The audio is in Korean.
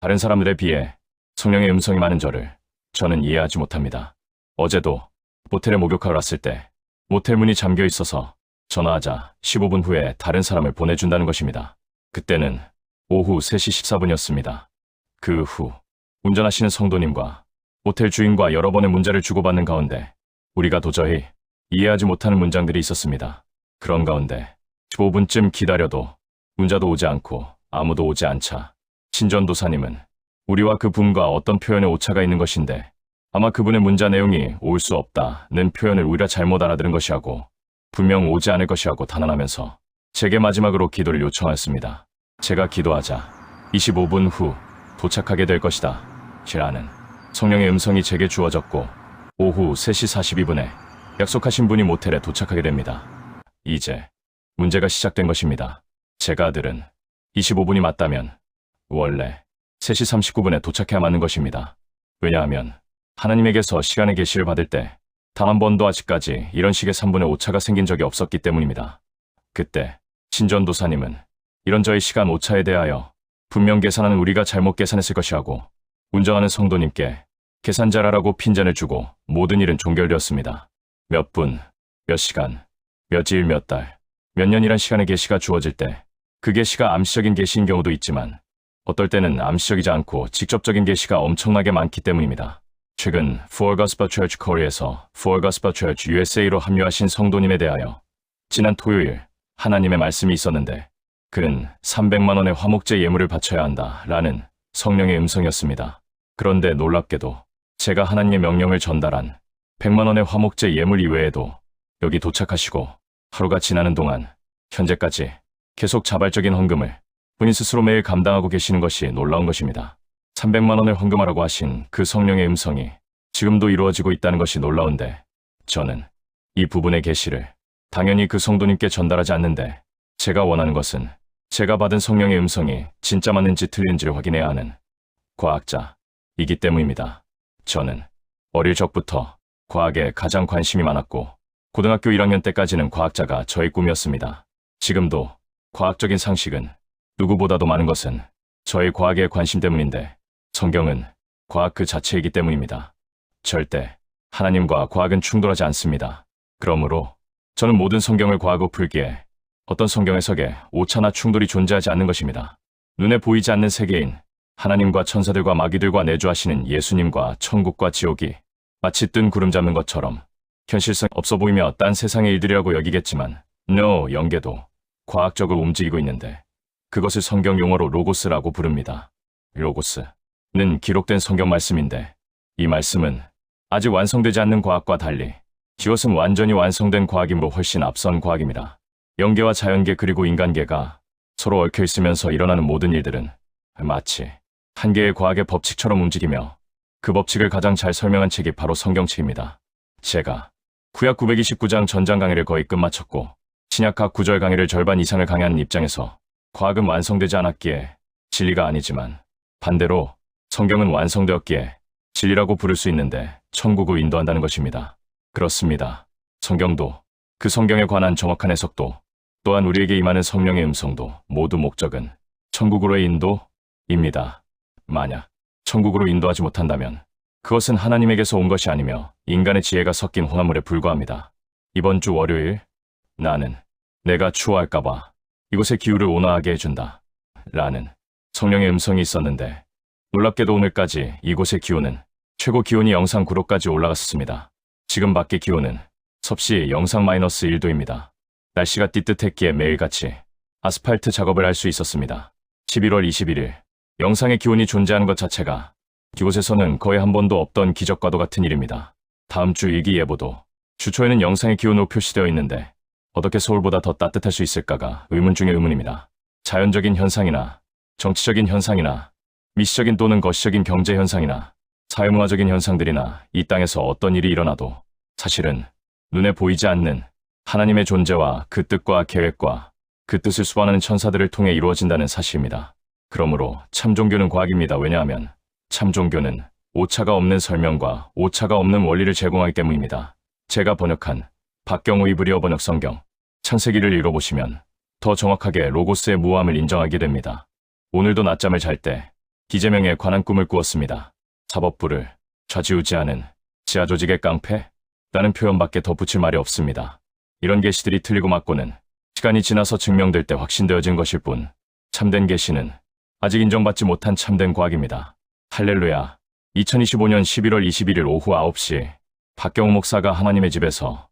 다른 사람들에 비해 성령의 음성이 많은 저는 이해하지 못합니다. 어제도 모텔에 목욕하러 왔을 때 모텔 문이 잠겨 있어서 전화하자 15분 후에 다른 사람을 보내준다는 것입니다. 그때는 오후 3시 14분이었습니다. 그 후 운전하시는 성도님과 모텔 주인과 여러 번의 문자를 주고받는 가운데 우리가 도저히 이해하지 못하는 문장들이 있었습니다. 그런 가운데 15분쯤 기다려도 문자도 오지 않고 아무도 오지 않자 신전도사님은 우리와 그 분과 어떤 표현에 오차가 있는 것인데 아마 그분의 문자 내용이 올 수 없다는 표현을 우리가 잘못 알아들은 것이하고 분명 오지 않을 것이라고 단언하면서 제게 마지막으로 기도를 요청하였습니다. 제가 기도하자 25분 후 도착하게 될 것이다 라는 성령의 음성이 제게 주어졌고 오후 3시 42분에 약속하신 분이 모텔에 도착하게 됩니다. 이제 문제가 시작된 것입니다. 제가 들은 25분이 맞다면 원래 3시 39분에 도착해야 하는 것입니다. 왜냐하면 하나님에게서 시간의 계시를 받을 때 단 한 번도 아직까지 이런 식의 3분의 오차가 생긴 적이 없었기 때문입니다. 그때 신전도사님은 이런 저의 시간 오차에 대하여 분명 계산하는 우리가 잘못 계산했을 것이라고 운전하는 성도님께 계산 잘하라고 핀잔을 주고 모든 일은 종결되었습니다. 몇 분, 몇 시간, 몇 일, 몇 달, 몇 년이란 시간의 계시가 주어질 때 그 계시가 암시적인 계시인 경우도 있지만 어떨 때는 암시적이지 않고 직접적인 계시가 엄청나게 많기 때문입니다. 최근 Full Gospel Church Korea에서 Full Gospel Church USA로 합류하신 성도님에 대하여 지난 토요일 하나님의 말씀이 있었는데 그는 300만 원의 화목제 예물을 바쳐야 한다 라는 성령의 음성이었습니다. 그런데 놀랍게도 제가 하나님의 명령을 전달한 100만 원의 화목제 예물 이외에도 여기 도착하시고 하루가 지나는 동안 현재까지 계속 자발적인 헌금을 본인 스스로 매일 감당하고 계시는 것이 놀라운 것입니다. 300만 원을 헌금하라고 하신 그 성령의 음성이 지금도 이루어지고 있다는 것이 놀라운데 저는 이 부분의 계시를 당연히 그 성도님께 전달하지 않는데 제가 원하는 것은 제가 받은 성령의 음성이 진짜 맞는지 틀린지를 확인해야 하는 과학자이기 때문입니다. 저는 어릴 적부터 과학에 가장 관심이 많았고 고등학교 1학년 때까지는 과학자가 저의 꿈이었습니다. 지금도 과학적인 상식은 누구보다도 많은 것은 저의 과학에 관심 때문인데 성경은 과학 그 자체이기 때문입니다. 절대 하나님과 과학은 충돌하지 않습니다. 그러므로 저는 모든 성경을 과학으로 풀기에 어떤 성경 해석에 오차나 충돌이 존재하지 않는 것입니다. 눈에 보이지 않는 세계인 하나님과 천사들과 마귀들과 내주하시는 예수님과 천국과 지옥이 마치 뜬 구름 잡는 것처럼 현실성 없어 보이며 딴 세상의 일들이라고 여기겠지만 영계도 과학적으로 움직이고 있는데 그것을 성경 용어로 로고스라고 부릅니다. 로고스는 기록된 성경 말씀인데 이 말씀은 아직 완성되지 않는 과학과 달리 이것은 완전히 완성된 과학이므로 훨씬 앞선 과학입니다. 영계와 자연계 그리고 인간계가 서로 얽혀 있으면서 일어나는 모든 일들은 마치 한 개의 과학의 법칙처럼 움직이며 그 법칙을 가장 잘 설명한 책이 바로 성경책입니다. 제가 구약 929장 전장 강의를 거의 끝마쳤고 신약학 구절 강의를 절반 이상을 강의하는 입장에서 과학은 완성되지 않았기에 진리가 아니지만 반대로 성경은 완성되었기에 진리라고 부를 수 있는데 천국을 인도한다는 것입니다. 그렇습니다. 성경도 그 성경에 관한 정확한 해석도 또한 우리에게 임하는 성령의 음성도 모두 목적은 천국으로의 인도입니다. 만약 천국으로 인도하지 못한다면 그것은 하나님에게서 온 것이 아니며 인간의 지혜가 섞인 혼합물에 불과합니다. 이번 주 월요일 나는 내가 추워할까봐 이곳의 기후를 온화하게 해준다 라는 성령의 음성이 있었는데 놀랍게도 오늘까지 이곳의 기온은 최고 기온이 영상 9도까지 올라갔었습니다. 지금 밖의 기온은 섭씨 영상 -1도입니다. 날씨가 띠뜻했기에 매일같이 아스팔트 작업을 할 수 있었습니다. 11월 21일 영상의 기온이 존재하는 것 자체가 이곳에서는 거의 한 번도 없던 기적과도 같은 일입니다. 다음 주 일기예보도 주 초에는 영상의 기온으로 표시되어 있는데 어떻게 서울보다 더 따뜻할 수 있을까가 의문 중의 의문입니다. 자연적인 현상이나 정치적인 현상이나 미시적인 또는 거시적인 경제 현상이나 사회문화적인 현상들이나 이 땅에서 어떤 일이 일어나도 사실은 눈에 보이지 않는 하나님의 존재와 그 뜻과 계획과 그 뜻을 수반하는 천사들을 통해 이루어진다는 사실입니다. 그러므로 참종교는 과학입니다. 왜냐하면 참종교는 오차가 없는 설명과 오차가 없는 원리를 제공하기 때문입니다. 제가 번역한 박경우 이브리어 번역 성경 창세기를 읽어보시면 더 정확하게 로고스의 무함을 인정하게 됩니다. 오늘도 낮잠을 잘 때 이재명에 관한 꿈을 꾸었습니다. 사법부를 좌지우지하는 지하조직의 깡패? 라는 표현밖에 덧붙일 말이 없습니다. 이런 계시들이 틀리고 맞고는 시간이 지나서 증명될 때 확신되어진 것일 뿐 참된 계시는 아직 인정받지 못한 참된 과학입니다. 할렐루야. 2025년 11월 21일 오후 9시 박경욱 목사가 하나님의 집에서